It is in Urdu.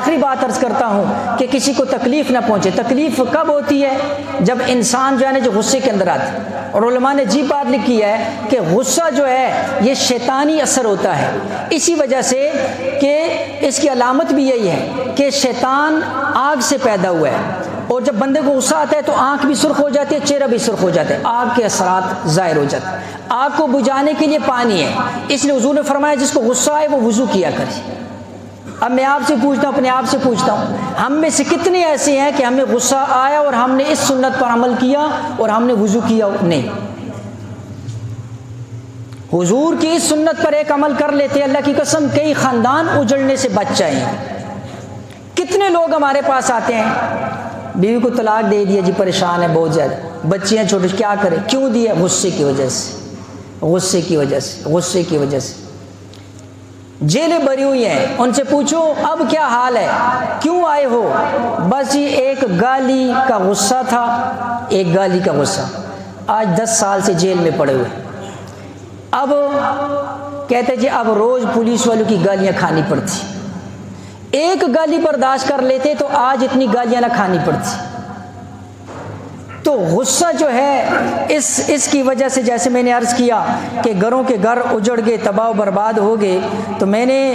آخری بات عرض کرتا ہوں کہ کسی کو تکلیف نہ پہنچے۔ تکلیف کب ہوتی ہے؟ جب انسان جو ہے نا جو غصے کے اندر آتا ہے، اور علماء نے عجیب بات لکھی ہے کہ غصہ جو ہے یہ شیطانی اثر ہوتا ہے، اسی وجہ سے کہ اس کی علامت بھی یہی ہے کہ شیطان آگ سے پیدا ہوا ہے، اور جب بندے کو غصہ آتا ہے تو آنکھ بھی سرخ ہو جاتی ہے، چہرہ بھی سرخ ہو جاتا ہے، آگ کے اثرات ظاہر ہو جاتے ہیں۔ آگ کو بجھانے کے لیے پانی ہے، اس لیے حضور نے فرمایا جس کو غصہ آئے وہ وضو کیا کرے۔ اب میں آپ سے پوچھتا ہوں، اپنے آپ سے پوچھتا ہوں، ہم میں سے کتنے ایسے ہیں کہ ہمیں غصہ آیا اور ہم نے اس سنت پر عمل کیا اور ہم نے وضو کیا؟ نہیں۔ حضور کی اس سنت پر ایک عمل کر لیتے، اللہ کی قسم کئی خاندان اجڑنے سے بچ جائیں۔ کتنے لوگ ہمارے پاس آتے ہیں، بیوی کو طلاق دے دیا جی، پریشان ہے بہت زیادہ، بچیاں چھوٹے، کیا کرے؟ کیوں دیا؟ غصے کی وجہ سے، غصے کی وجہ سے، غصے کی وجہ سے۔ جیلیں بھری ہوئی ہیں، ان سے پوچھو اب کیا حال ہے، کیوں آئے ہو؟ بس یہ ایک گالی کا غصہ تھا، ایک گالی کا غصہ، آج 10 سال سے جیل میں پڑے ہوئے۔ اب کہتے جی اب روز پولیس والوں کی گالیاں کھانی پڑتی، ایک گالی برداشت کر لیتے تو آج اتنی گالیاں نہ کھانی پڑتی۔ تو غصہ جو ہے اس کی وجہ سے، جیسے میں نے عرض کیا کہ گھروں کے گھر اجڑ گئے، تباہ و برباد ہو گئے، تو میں نے